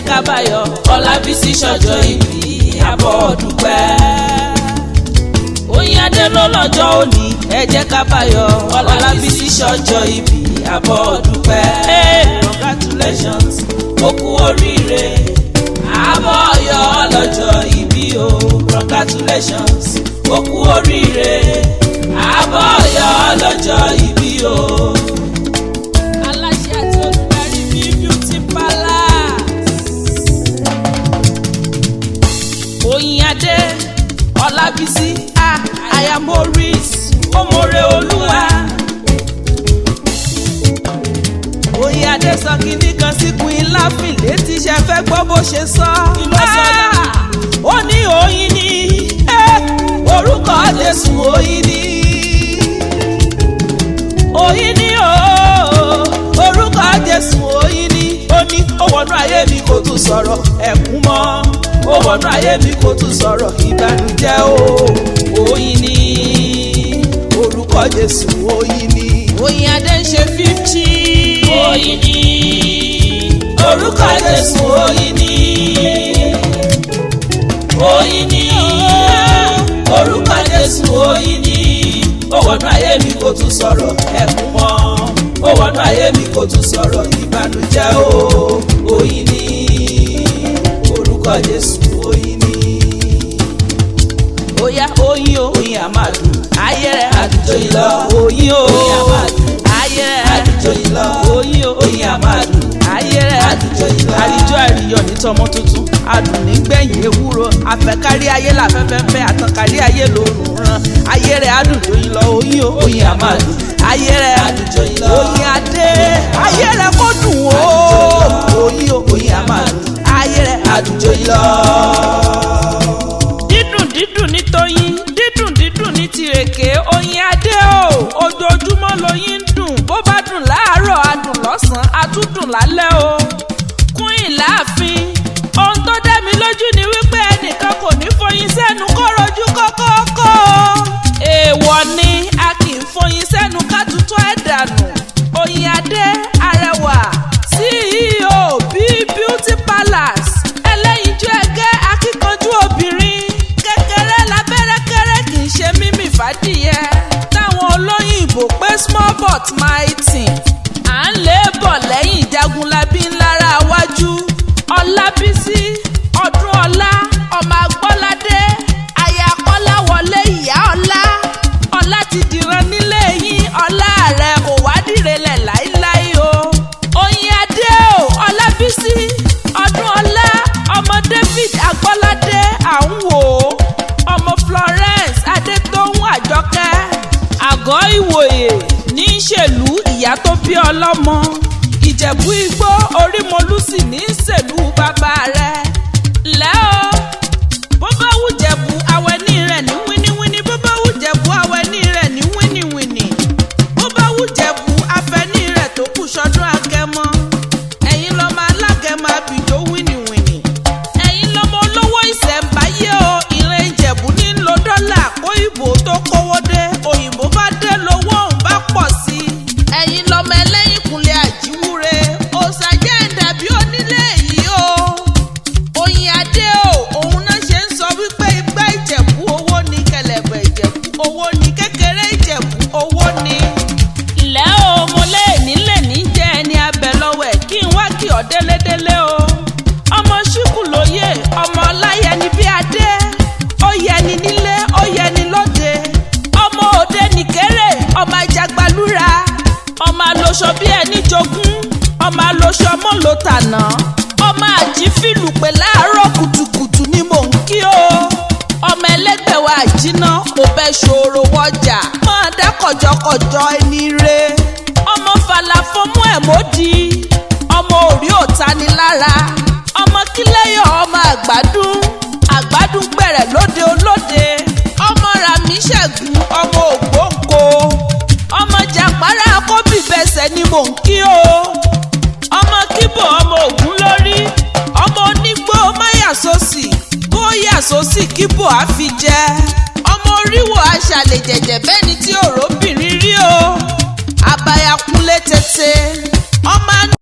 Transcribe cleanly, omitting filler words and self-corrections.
jẹ́ ká báyọ̀. Ọlábísí ṣọjọ́ ìbí àbọ̀ dúpẹ́. Oyinade ló lọ́jọ́ òní, ẹ jẹ́ ká báyọ̀. Ọlábísí ṣọjọ́ ìbí àbọ̀ dúpẹ́. Congratulations, ó kú oríire. Àbọ̀ yọ lọ́jọ́ ìbí o. Congratulations, ó kú oríire. Àbọ̀ yọ lọ́jọ́ ìbí o. Aláṣẹ àti olùdarí bí Beauty Palace. Oyinade, Ọlábísí, aya Maurice, Omore Olúwa. Oyinade sọ kíní kan sí Queen Laughing létí ṣe fẹ́ gbọ́ bó ṣe sọ. Ó ní oyin ni orúkọ Jésù oyin ni. Oyin ni orúkọ Jésù oyin ni. Ó ní ó wọnú ayé mi kò tún sọ̀rọ̀ ẹkún mọ́. Ó wọnú ayé mi kò tún sọ̀rọ̀ ìbànújẹ́ o. Oyin ni orúkọ Jésù oyin ni. Oyinade ń ṣe 50. Oyin ni orúkọ Jésù oyin ni. Oyin ni orúkọ Jésù oyin ni. Ó wọnú ayé mi kò tún sọ̀rọ̀ ẹkún mọ́. Ó wọnú ayé mi kò tún sọ̀rọ̀ ìbànújẹ́ o. Oyin ni orúkọ Jésù oyin ni. Óyá oyin o, oyin a máa dùn. Ayé rẹ̀ àdùjọ yìí lọ. Oyin o, oyin a máa dùn. Ayé rẹ̀ àdùjọ yìí lọ. Oyin o, oyin a máa dùn. Ayé rẹ̀ àdùjọ yìí lọ. Àríjọ àríyọ̀ ní tọmọ tuntun. Adùn nígbẹ̀yìn ewúro. Afẹ́kárí ayé làfẹ́fẹ́ fẹ́. Àtànkárí ayé lòrùn ràn. Ayé rẹ̀ àdùjọ yìí lọ. Oyin o, oyin a máa dùn. Ayé rẹ̀ àdùjọ yìí lọ. Oyinade, ayé rẹ̀ kò dùn o. Oyin o, oyin a máa dùn. Ayé rẹ̀ àdùjọ yìí lọ. Dídùn dídùn ní Tóyin, dídùn dídùn ní Tìrèké. Oyinade o, ojoojúmọ́ lóyin ń dùn. Bó bá dùn láàárọ̀, a dùn lọ́sàn-án, a tún dùn lálẹ́ o. Queen Laughing, ohun tó dá mi lójú ni wípé ẹnìkan kò ní foyin sẹ́nu kó rojú kọ́kọ́kọ́. Èèwọ̀ ni a kì í foyin sẹ́nu ká tutọ́ ẹ̀ dànù. Oyinade arẹwà CEO bí Beauty Palace. Ẹlẹ́yinjú ẹgẹ́ akíkanjú obìnrin. Kékeré lábẹ́rẹ́kẹ́rẹ́ kì í ṣe mímì fàdíyẹ. Táwọn olóyìnbó pé small but mighty. À ń lé bọ̀ lẹ́yìn Jagunlabi ńlára wájú. Ọlábísí Ọdúnọlá ọmọ Agbọ́ládé aya Kọ́láwọlé ìyá ọlá. Ọlá ti dìran nílé yín, ọlá rẹ̀ kò wá dìrẹ̀lẹ̀ láíláí o. Oyinade o, Ọlábísí Ọdúnọlá ọmọ David Agbọ́ládé à ń wò ó. Ọmọ Florence Adétóhùn Àjọkẹ́. Àgọ́ Ìwòye ní í ṣèlú ìyá tó bí ọlọ́mọ. Ìjẹ̀bú Igbó Orímolúsì ní í ṣèlú bàbá rẹ̀. Lẹ́ o, bó bá wù Jẹ̀bú awẹ́ní rẹ̀ ní wíníwíní. Bó bá wù Jẹ̀bú awẹ́ní rẹ̀ ní wíníwíní. Bó bá wù Jẹ̀bú afẹ́ní rẹ̀ tó kù sọ́dún Agẹmọ. Ẹ̀yin lọ́mọ alágẹmọ abìjó wíníwíní. Ẹ̀yin lọ́mọ olówó ìṣẹ̀ǹbáyé o. Ìran Ìjẹ̀bú ní ń lo dọ́là kó ìbò tó kówó dé. Òyìnbó bá dé lówó òun bá pọ̀ sí i. Ẹ̀yin lọ́mọ ẹlẹ́yìn kúnlẹ̀ àjíwúre. Òṣàjẹ́ ìdàbí onílé yìí o. Oyinade o, òun náà ṣe ń sọ wípé igbá Ìjẹ̀bú owó ni, kẹ̀lẹ̀bẹ̀ Ìjẹ̀bú owó ni, kékeré Ìjẹ̀bú owó ni. Lẹ́ o, mo lè ní jẹ́ ẹni abẹ lọ́wọ́ ẹ̀ kí n wá kí ọ délédélé o. Ọmọ ṣíkù lóye, ọmọ ọláyẹni bí adé. Ó yẹni nílé, ó yẹni lóde. Ọmọ òde nìkéré, ọmọ Ajagbalúra. Ọmọ àlòṣọ bí ẹni jogún. Ọmọ àlòṣọ mọ́ ló tànà. Ọmọ àjífìlù pé láàárọ̀ kùtùkùtù ni mò ń kí o. Ọmọ ẹlẹ́gbẹ̀ wa àjínà kò bẹ́ ṣòro wọjà. Máa dá kọjọkọjọ ẹni re. Ọmọ fàlàfọ́mú ẹ̀ mọ́dì. Ọmọ òrí òta ni lára. Ọmọ kílẹ̀yọ̀ ọmọ àgbàdún. Àgbàdún gbẹ̀rẹ̀ lóde olóde. Ọmọ Ràmí Ṣẹ̀gun ọmọ Ògbóǹkó. Ọmọ Jàpárá Kóbì bẹsẹ̀ ni mò ń kí o. Ọmọ Kíbò ọmọ Ògún lórí. Ọmọ onígbó máyàsósì. Bóyàsósì Kíbò á fi jẹ. Ọmọ oríwò aṣàlẹ̀ jẹ̀jẹ̀ bẹ́ni tí òróbìnrin rí o. Àbàyàkúnlé tètè.